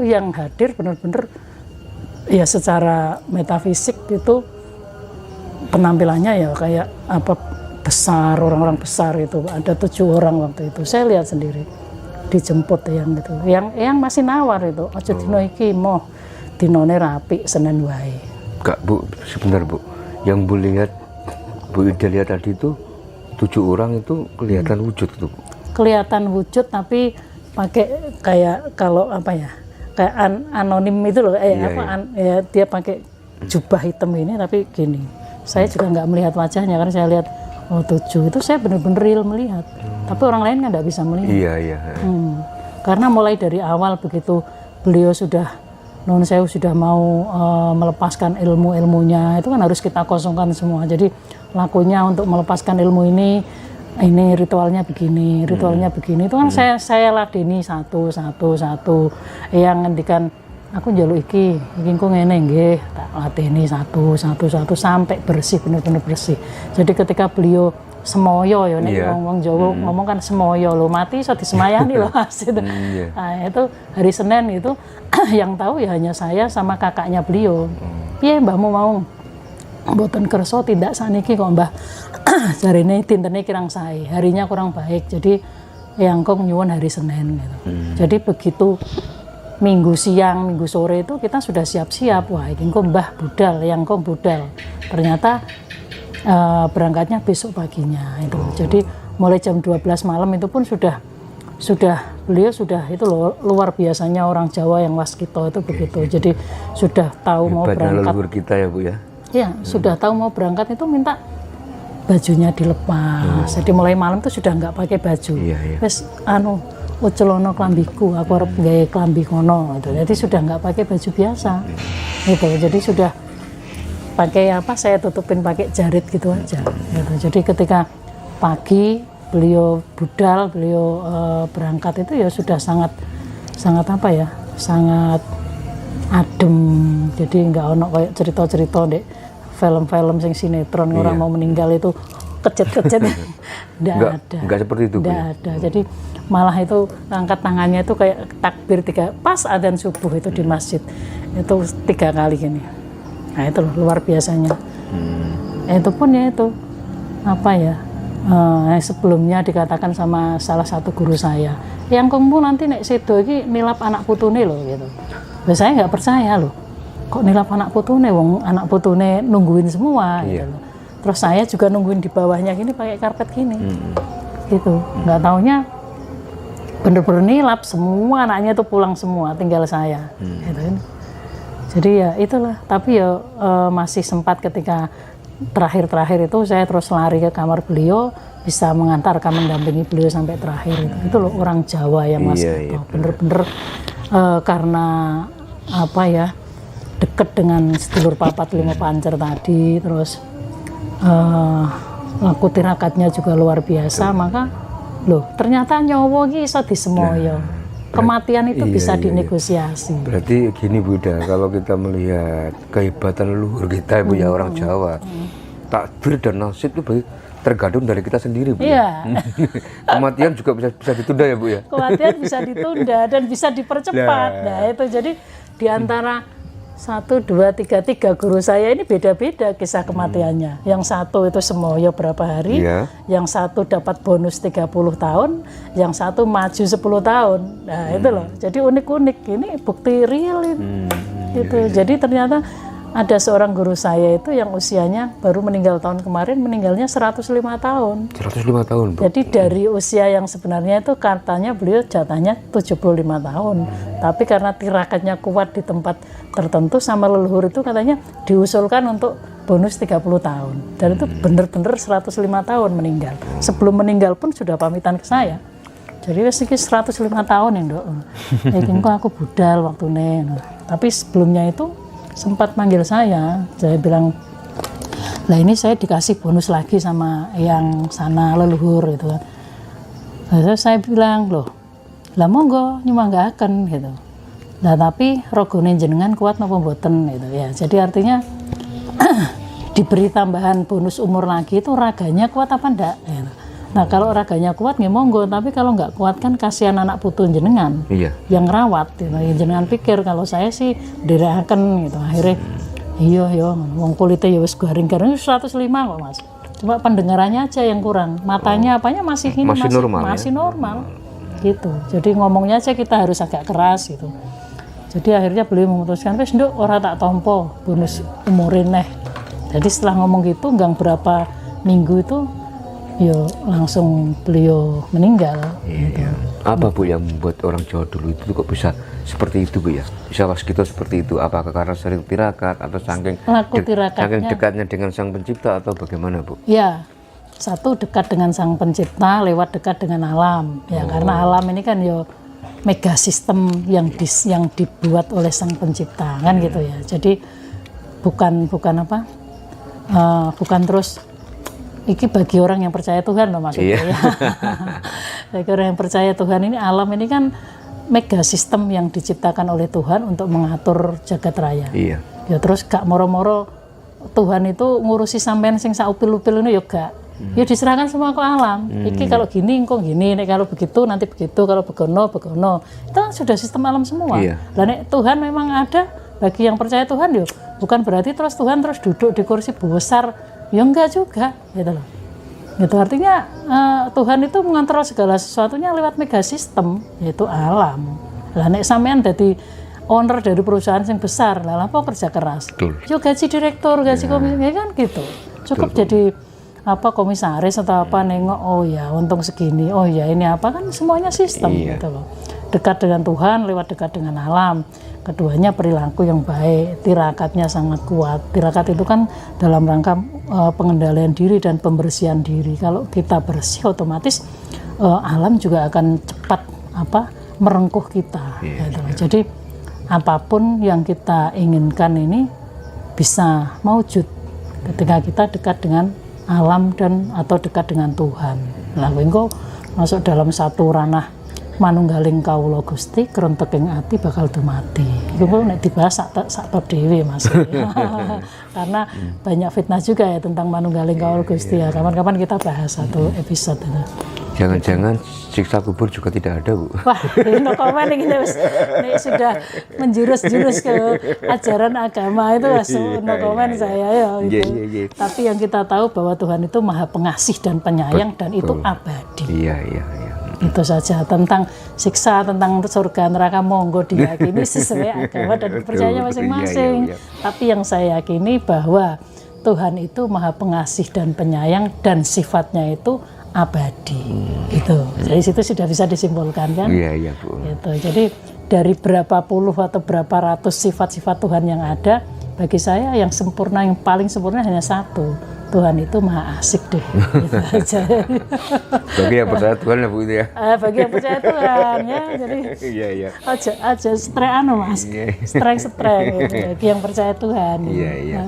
itu yang hadir benar-benar ya secara metafisik itu penampilannya ya kayak apa besar, orang-orang besar itu ada 7 orang waktu itu saya lihat sendiri dijemput yang gitu yang masih nawar itu aja dino iki moh dinone rapi Senin wae. Kak Bu, sebentar Bu, yang Bu lihat, Bu Ida lihat tadi itu 7 orang itu kelihatan wujud tuh. Kelihatan wujud tapi pakai kayak kalau apa ya kayak anonim itu loh ya dia pakai jubah hitam ini tapi gini saya juga nggak melihat wajahnya karena saya lihat 7 itu saya benar-benar real melihat tapi orang lain kan nggak bisa melihat. Iya. Karena mulai dari awal begitu beliau sudah non sewu sudah mau melepaskan ilmunya itu kan harus kita kosongkan semua. Jadi lakunya untuk melepaskan ilmu ini ritualnya begini itu kan saya ladeni satu yang ngendikan aku njaluk iki ku ngene nggih tak ladeni satu sampai bersih benar-benar bersih. Jadi ketika beliau semoyo ya nek wong Jawa ngomong kan semoyo lho mati iso disemayani lho Mas itu. Nah, itu hari Senin itu yang tahu ya hanya saya sama kakaknya beliau. Piye mbahmu mau mboten kersa tindak saniki kok Mbah. Jarine dintene kirang sae, harinya kurang baik. Jadi yang kong nyuwun hari Senin gitu. Jadi begitu Minggu siang, Minggu sore itu kita sudah siap-siap. Wah, iki kok Mbah budal, yang kong budal. Ternyata berangkatnya besok paginya itu. Jadi mulai jam 12 malam itu pun sudah beliau sudah itu loh luar biasanya orang Jawa yang waskito itu begitu. Jadi sudah tahu mau berangkat. Leluhur kita ya Bu ya. Ya, sudah tahu mau berangkat itu minta bajunya dilepas. Jadi mulai malam itu sudah nggak pakai baju. Wes ucelono klambiku, aku harap gawe klambi kono gitu. Jadi sudah nggak pakai baju biasa. Gitu. Jadi sudah pakai apa saya tutupin pakai jarit gitu aja gitu. Jadi ketika pagi beliau budal berangkat itu ya sudah sangat apa ya sangat adem. Jadi nggak ono kayak cerita-cerita dek film-film sing sinetron orang mau meninggal itu kecet-kecet nggak seperti itu nggak ada. Jadi malah itu angkat tangannya itu kayak takbir 3 pas adzan subuh itu di masjid itu 3 kali gini. Nah itu loh, luar biasanya. Itu pun ya itu apa ya sebelumnya dikatakan sama salah satu guru saya yang kamu nanti nek sedo iki nilap anak putune loh gitu. Saya nggak percaya loh kok nilap anak putune wong anak putune nungguin semua gitu loh. Terus saya juga nungguin di bawahnya gini pakai karpet gini gitu. Nggak taunya bener-bener nilap semua anaknya tuh pulang semua tinggal saya gitu kan. Jadi ya itulah, tapi ya masih sempat ketika terakhir itu saya terus lari ke kamar beliau, bisa mengantarkan mendampingi beliau sampai terakhir itu loh orang Jawa yang masih bener-bener karena apa ya deket dengan sedulur papat 5 pancer tadi, terus laku tirakatnya juga luar biasa, maka loh ternyata nyawa iki iso disemoyo. Kematian itu bisa dinegosiasi. Berarti gini Bunda, kalau kita melihat kehebatan leluhur kita Bu ya orang Jawa, takbir dan nasib itu berarti tergantung dari kita sendiri Bu. Iya. Kematian juga bisa ditunda ya Bu ya. Kematian bisa ditunda dan bisa dipercepat. Nah itu jadi diantara 1, 2, 3 guru saya ini beda-beda kisah kematiannya. Yang satu itu semoyo berapa hari, yang satu dapat bonus 30 tahun, yang satu maju 10 tahun. Nah itu loh, jadi unik-unik, ini bukti real ini. Jadi ternyata ada seorang guru saya itu yang usianya baru meninggal tahun kemarin, meninggalnya 105 tahun. 105 tahun Bu. Jadi dari usia yang sebenarnya itu katanya beliau jatahnya 75 tahun. Tapi karena tirakatnya kuat di tempat tertentu sama leluhur itu katanya diusulkan untuk bonus 30 tahun. Dan itu benar-benar 105 tahun meninggal. Sebelum meninggal pun sudah pamitan ke saya. Jadi wis iki 105 tahun ya, Nduk. Iki aku budal waktune. Tapi sebelumnya itu sempat manggil saya bilang, lah ini saya dikasih bonus lagi sama yang sana leluhur gitu kan. Terus saya bilang, loh, lah monggo nyumanggaken gitu. Nah tapi rogone jenengan kuat napa mboten gitu ya. Jadi artinya diberi tambahan bonus umur lagi itu raganya kuat apa enggak gitu. Nah kalau raganya kuat nggih monggo, tapi kalau nggak kuat kan kasihan anak putu jenengan Iya. yang rawat. Gitu. Jenengan pikir kalau saya sih direkaken gitu. Akhirnya iya wong kulitnya ya wis garing-garing 105 kok Mas. Cuma pendengarannya aja yang kurang. Matanya apanya masih ini Masih normal, masih normal. Gitu. Jadi ngomongnya aja kita harus agak keras gitu. Jadi akhirnya beliau memutuskan wis nduk ora tak tompo bonus umurin neh. Jadi setelah ngomong gitu nggak berapa minggu itu yo langsung beliau meninggal. Iya. Apa Bu yang membuat orang Jawa dulu itu kok bisa seperti itu Bu ya? Bisa waskita seperti itu? Apakah karena sering tirakat atau saking dekatnya dengan Sang Pencipta atau bagaimana Bu? Ya, satu dekat dengan Sang Pencipta lewat dekat dengan alam. Ya karena alam ini kan yo mega sistem yang dibuat oleh Sang Pencipta kan gitu ya. Jadi bukan terus iki bagi orang yang percaya Tuhan loh maksudnya ya. Bagi orang yang percaya Tuhan ini alam ini kan mega sistem yang diciptakan oleh Tuhan untuk mengatur jagat raya. Iya. Ya terus gak moro-moro Tuhan itu ngurusi sampean sing saupil-upil ini ya gak. Ya diserahkan semua ke alam. Iki kalau gini engko gini, nek kalau begitu nanti begitu, kalau begono. Itu kan sudah sistem alam semua. Iya. Lah nek Tuhan memang ada bagi yang percaya Tuhan yo bukan berarti terus Tuhan terus duduk di kursi besar. Ya enggak juga, gitu loh. Itu artinya Tuhan itu mengontrol segala sesuatunya lewat mega sistem, yaitu alam. Lah nek sampean dadi owner dari perusahaan yang besar, lah apa kerja keras? Yo gaji direktur, gaji komisaris kan gitu. Cukup jadi komisaris atau apa nengok oh ya untung segini, oh ya ini apa kan semuanya sistem gitu loh. Dekat dengan Tuhan lewat dekat dengan alam. Keduanya perilaku yang baik, tirakatnya sangat kuat. Tirakat itu kan dalam rangka pengendalian diri dan pembersihan diri. Kalau kita bersih otomatis alam juga akan cepat merengkuh kita. Gitu. Jadi apapun yang kita inginkan ini bisa maujud ketika kita dekat dengan alam dan atau dekat dengan Tuhan. Lalu engko masuk dalam satu ranah manunggaling kawula Gusti kronteking ati bakal dumati. Iku nek dibahas sak bab dhewe Mas. Karena banyak fitnah juga ya tentang manunggaling kawula Gusti ya. Kapan-kapan kita bahas satu episode itu. Jangan-jangan siksa kubur juga tidak ada Bu? Wah, no komen ini sudah menjurus-jurus ke ajaran agama itu no komen saya ya. Gitu. Tapi yang kita tahu bahwa Tuhan itu maha pengasih dan penyayang dan itu abadi. Iya. Itu saja tentang siksa, tentang surga neraka monggo diyakini sesuai agama dan percaya masing-masing. Tapi yang saya yakini bahwa Tuhan itu maha pengasih dan penyayang dan sifatnya itu abadi. Gitu. Jadi situ sudah bisa disimpulkan kan? Iya Bu. Gitu. Jadi dari berapa puluh atau berapa ratus sifat-sifat Tuhan yang ada, bagi saya yang sempurna, yang paling sempurna hanya satu. Tuhan itu maha asik deh. Gitu aja. Bagi yang percaya Tuhan ya Bu itu ya. Bagi yang percaya Tuhan ya. Jadi Iya. aja streng Mas. Streng gitu. Bagi yang percaya Tuhan. Iya.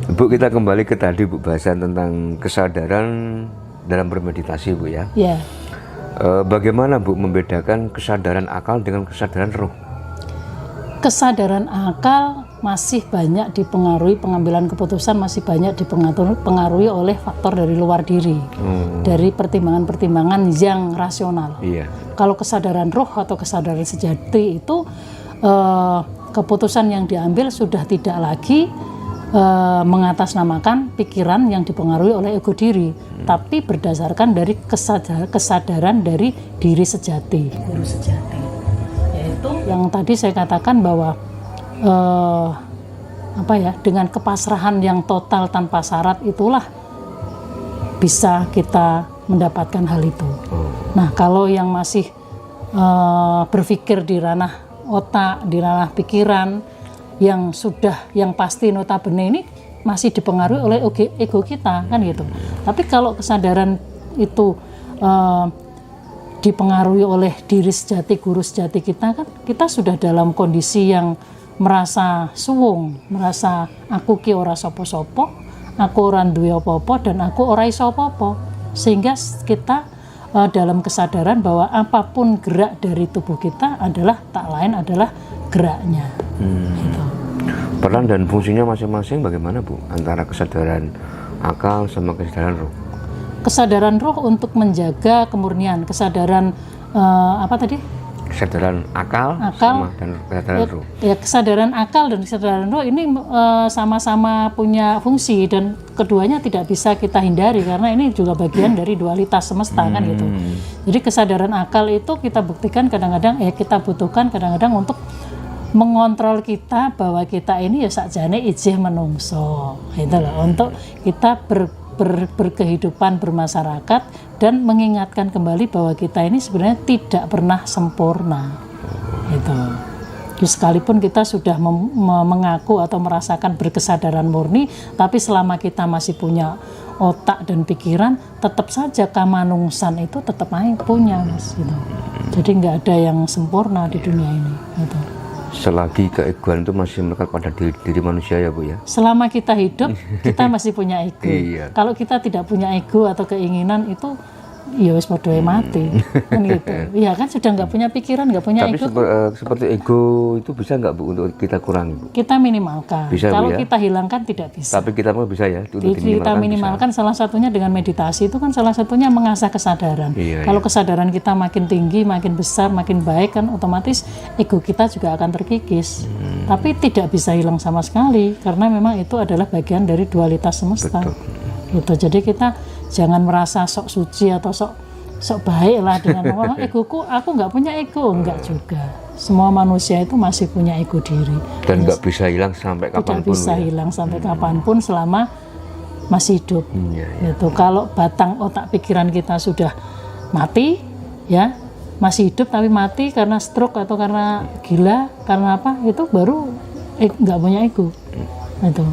Bu kita kembali ke tadi Bu bahasan tentang kesadaran dalam bermeditasi Bu ya. Iya. Bagaimana Bu membedakan kesadaran akal dengan kesadaran roh? Kesadaran akal masih banyak dipengaruhi, pengambilan keputusan masih banyak dipengaruhi oleh faktor dari luar diri, dari pertimbangan-pertimbangan yang rasional. Iya. Kalau kesadaran roh atau kesadaran sejati itu keputusan yang diambil sudah tidak lagi mengatasnamakan pikiran yang dipengaruhi oleh ego diri, tapi berdasarkan dari kesadaran dari diri sejati. Yaitu yang tadi saya katakan bahwa dengan kepasrahan yang total tanpa syarat itulah bisa kita mendapatkan hal itu. Nah, kalau yang masih berpikir di ranah otak, di ranah pikiran yang pasti notabene ini masih dipengaruhi oleh ego kita kan gitu. Tapi kalau kesadaran itu dipengaruhi oleh diri sejati, guru sejati kita kan kita sudah dalam kondisi yang merasa suwung, merasa aku ki ora sapa-sapa, aku ora duwe apa-apa dan aku ora iso apa-apa. Sehingga kita dalam kesadaran bahwa apapun gerak dari tubuh kita adalah tak lain adalah geraknya. Gitu. Peran dan fungsinya masing-masing bagaimana Bu antara kesadaran akal sama kesadaran roh? kesadaran roh untuk menjaga kemurnian, kesadaran apa tadi? Kesadaran akal sama dan kesadaran roh. Ya, kesadaran akal dan kesadaran roh ini sama-sama punya fungsi dan keduanya tidak bisa kita hindari karena ini juga bagian dari dualitas semesta kan gitu. Jadi kesadaran akal itu kita buktikan kadang-kadang kita butuhkan kadang-kadang untuk mengontrol kita bahwa kita ini ya sakjane ijih menungso. Itu loh, untuk kita berkehidupan bermasyarakat dan mengingatkan kembali bahwa kita ini sebenarnya tidak pernah sempurna. Itu. Jadi sekalipun kita sudah mengaku atau merasakan berkesadaran murni, tapi selama kita masih punya otak dan pikiran, tetap saja kamanungsan itu tetap punya, Mas. Gitu. Jadi nggak ada yang sempurna di dunia ini. Gitu. Selagi keegoan itu masih melekat pada diri manusia ya Bu ya. Selama kita hidup, kita masih punya ego. Iya. Kalau kita tidak punya ego atau keinginan itu, ya wis padha mati, kan gitu. Iya kan sudah nggak punya pikiran, nggak punya Tapi ego. seperti ego itu bisa nggak Bu untuk kita kurangi Bu? Kita minimalkan. Bisa, kalau Bu, ya? kita hilangkan tidak bisa. Tapi kita mau bisa ya? Kita minimalkan salah satunya dengan meditasi itu kan salah satunya mengasah kesadaran. Iya, kalau kesadaran kita makin tinggi, makin besar, makin baik kan otomatis ego kita juga akan terkikis. Tapi tidak bisa hilang sama sekali karena memang itu adalah bagian dari dualitas semesta. Betul. Gitu. Jadi kita jangan merasa sok suci atau sok baik lah dengan egoku, aku nggak punya ego, enggak juga. Semua manusia itu masih punya ego diri. Dan nggak bisa hilang sampai kapanpun. Tidak bisa hilang sampai kapanpun selama masih hidup. Ya. Gitu. Kalau batang otak pikiran kita sudah mati, ya masih hidup tapi mati karena stroke atau karena gila, karena apa? Itu baru nggak punya ego. Itu.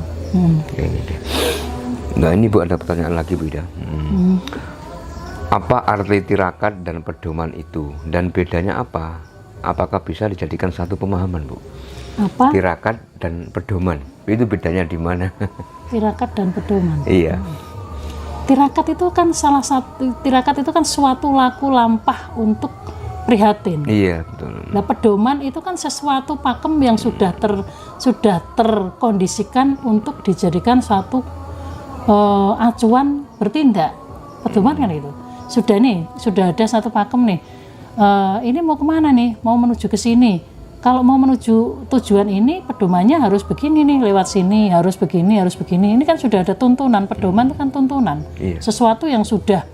Nah ini Bu ada pertanyaan lagi Bu Ida. Apa arti tirakat dan pedoman itu dan bedanya apa? Apakah bisa dijadikan satu pemahaman Bu? Apa? Tirakat dan pedoman itu bedanya di mana? Tirakat dan pedoman. Iya. Tirakat itu kan tirakat itu kan suatu laku lampah untuk prihatin. Iya betul. Nah pedoman itu kan sesuatu pakem yang sudah terkondisikan untuk dijadikan suatu acuan bertindak. Pedoman kan itu. Sudah ada satu pakem nih. Ini mau kemana nih? Mau menuju ke sini. Kalau mau menuju tujuan ini, pedomannya harus begini nih, lewat sini, harus begini, harus begini. Ini kan sudah ada tuntunan. Pedoman itu kan tuntunan. Iya. Sesuatu yang sudah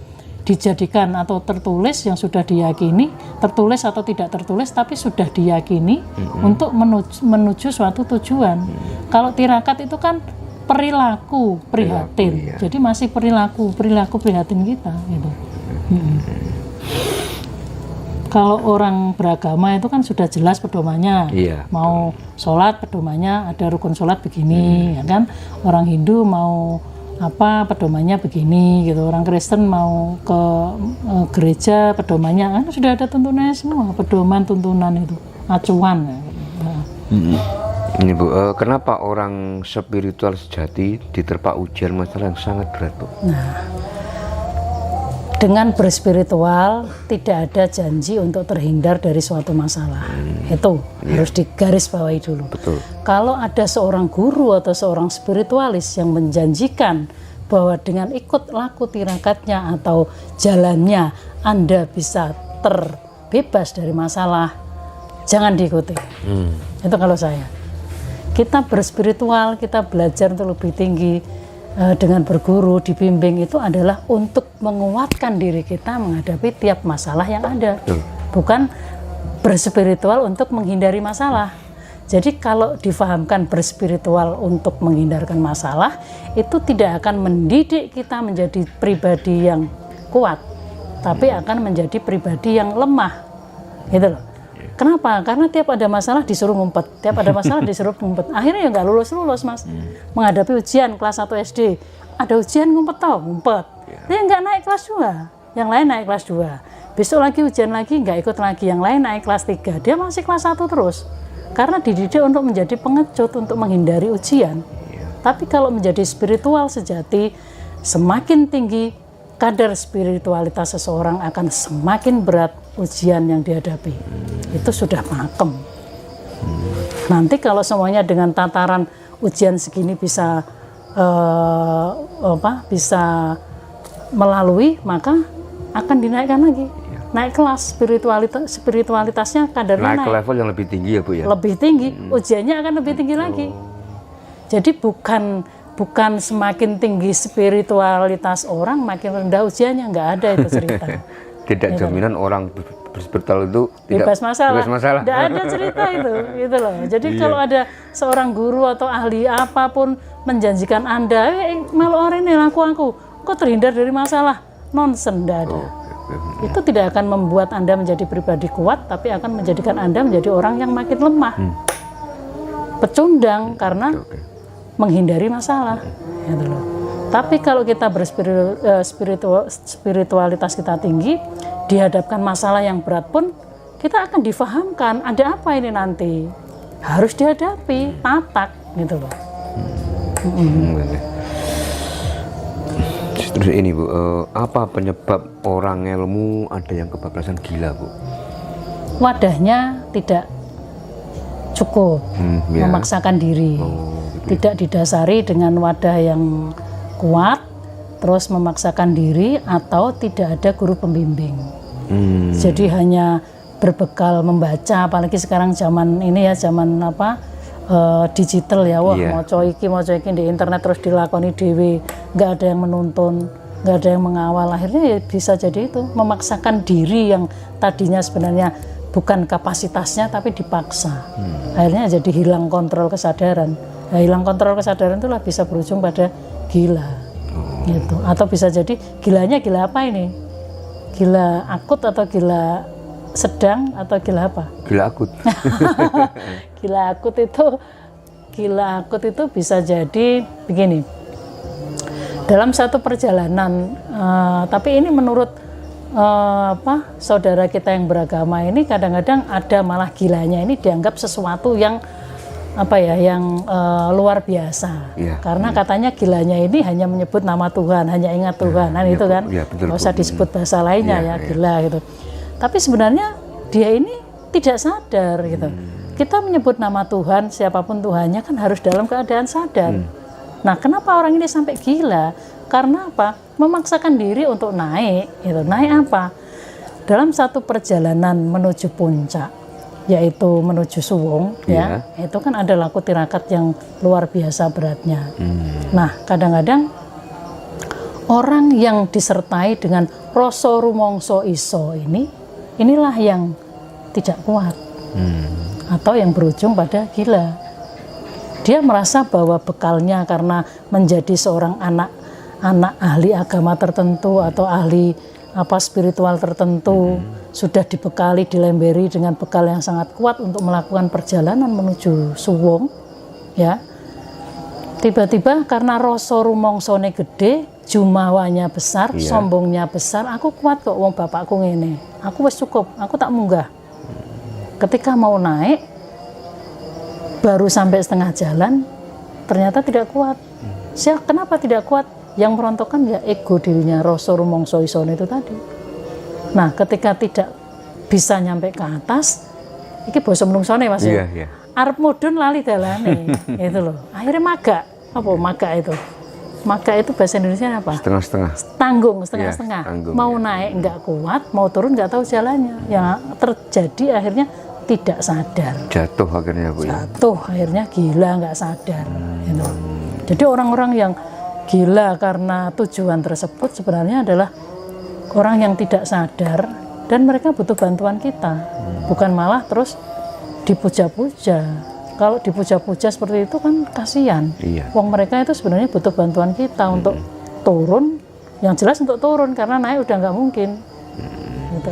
dijadikan atau tertulis, yang sudah diyakini, tertulis atau tidak tertulis, tapi sudah diyakini untuk menuju suatu tujuan. Kalau tirakat itu kan perilaku prihatin. Iya. Jadi masih perilaku prihatin kita gitu. Kalau orang beragama itu kan sudah jelas pedomannya. Iya, mau sholat pedomannya ada rukun sholat begini, ya kan. Orang Hindu mau apa pedomannya begini gitu. Orang Kristen mau ke gereja pedomannya kan sudah ada tuntunannya semua. Pedoman tuntunan itu acuan. Nah. Ini Bu, kenapa orang spiritual sejati diterpa ujian masalah yang sangat berat Bu? Nah, dengan berspiritual tidak ada janji untuk terhindar dari suatu masalah. Itu harus digarisbawahi dulu. Betul. Kalau ada seorang guru atau seorang spiritualis yang menjanjikan bahwa dengan ikut laku tirakatnya atau jalannya Anda bisa terbebas dari masalah, jangan diikuti. Itu kalau saya. Kita berspiritual, kita belajar untuk lebih tinggi dengan berguru, dibimbing itu adalah untuk menguatkan diri kita menghadapi tiap masalah yang ada. Bukan berspiritual untuk menghindari masalah. Jadi kalau difahamkan berspiritual untuk menghindarkan masalah, itu tidak akan mendidik kita menjadi pribadi yang kuat, tapi akan menjadi pribadi yang lemah. Gitu loh. Kenapa? Karena tiap ada masalah disuruh ngumpet, akhirnya ya nggak lulus Mas. Menghadapi ujian kelas 1 SD, ada ujian ngumpet. Dia nggak naik kelas 2, yang lain naik kelas 2. Besok lagi ujian lagi, nggak ikut lagi, yang lain naik kelas 3, dia masih kelas 1 terus. Karena dididik untuk menjadi pengecut, untuk menghindari ujian. Tapi kalau menjadi spiritual sejati, semakin tinggi kadar spiritualitas seseorang akan semakin berat ujian yang dihadapi. Itu sudah pakem. Nanti kalau semuanya dengan tataran ujian segini bisa bisa melalui, maka akan dinaikkan lagi, naik kelas spiritualitasnya, kadarnya naik ke level yang lebih tinggi ya Bu ya. Lebih tinggi, ujiannya akan lebih tinggi lagi. Jadi bukan semakin tinggi spiritualitas orang makin rendah ujiannya, nggak ada itu cerita. Tidak jaminan orang berspiritual itu bebas masalah. Tidak ada cerita itu, gitu loh. Jadi kalau ada seorang guru atau ahli apapun menjanjikan Anda, malu orang ini aku, kok terhindar dari masalah, nonsen, tidak ada. Itu tidak akan membuat Anda menjadi pribadi kuat, tapi akan menjadikan Anda menjadi orang yang makin lemah, pecundang karena menghindari masalah, gitu loh. Tapi kalau kita spiritualitas kita tinggi, dihadapkan masalah yang berat pun kita akan difahamkan ada apa ini nanti, harus dihadapi, patak, gitu loh. Terus ini Bu, apa penyebab orang ilmu ada yang kebablasan gila Bu? Wadahnya tidak cukup, memaksakan diri, tidak didasari dengan wadah yang kuat, terus memaksakan diri, atau tidak ada guru pembimbing. Jadi hanya berbekal membaca, apalagi sekarang zaman ini ya, zaman digital ya, wah moco iki di internet terus dilakoni dewe, nggak ada yang menuntun, nggak ada yang mengawal, akhirnya ya bisa jadi itu memaksakan diri yang tadinya sebenarnya bukan kapasitasnya tapi dipaksa, akhirnya jadi hilang kontrol kesadaran. Nah, hilang kontrol kesadaran itulah bisa berujung pada gila, gitu. Atau bisa jadi gilanya gila apa ini? Gila akut atau gila sedang atau gila apa? Gila akut. Gila akut itu bisa jadi begini. Dalam satu perjalanan, tapi ini menurut saudara kita yang beragama ini, kadang-kadang ada malah gilanya ini dianggap sesuatu yang luar biasa, karena katanya gilanya ini hanya menyebut nama Tuhan, hanya ingat Tuhan, itu kan, nggak usah disebut bahasa lainnya, gila gitu. Tapi sebenarnya dia ini tidak sadar gitu. Kita menyebut nama Tuhan, siapapun Tuhannya kan harus dalam keadaan sadar. Nah, kenapa orang ini sampai gila? Karena apa? Memaksakan diri untuk naik, gitu. Naik apa? Dalam satu perjalanan menuju puncak, yaitu menuju Suwung, ya, itu kan ada laku tirakat yang luar biasa beratnya. Nah, kadang-kadang orang yang disertai dengan rasa rumangsa iso inilah yang tidak kuat, atau yang berujung pada gila. Dia merasa bahwa bekalnya karena menjadi seorang anak ahli agama tertentu atau ahli spiritual tertentu, sudah dibekali, dilemberi dengan bekal yang sangat kuat untuk melakukan perjalanan menuju Suwung, ya. Tiba-tiba karena rasa rumongsone gede, jumawanya besar, sombongnya besar, aku kuat kok, wong bapakku ngene, aku wis cukup, aku tak munggah. Ketika mau naik, baru sampai setengah jalan, ternyata tidak kuat. Kenapa tidak kuat? Yang merontokkan ya ego dirinya, rasa rumangsa isone itu tadi. Nah, ketika tidak bisa nyampe ke atas, iki basa menungsone Mas ya. Arep mudhun lali dalane, itu loh. Akhirnya maga. Apa maga itu? Maga itu bahasa Indonesia apa? Setengah-setengah. Tanggung, setengah-setengah. Mau naik nggak kuat, mau turun nggak tahu jalannya. Yang terjadi akhirnya tidak sadar. Jatuh akhirnya Bu. Jatuh akhirnya gila, nggak sadar. Gitu. Jadi orang-orang yang gila karena tujuan tersebut sebenarnya adalah orang yang tidak sadar, dan mereka butuh bantuan kita, bukan malah terus dipuja-puja. Kalau dipuja-puja seperti itu kan kasihan. Wong mereka itu sebenarnya butuh bantuan kita untuk turun, yang jelas untuk turun, karena naik udah nggak mungkin. Gitu.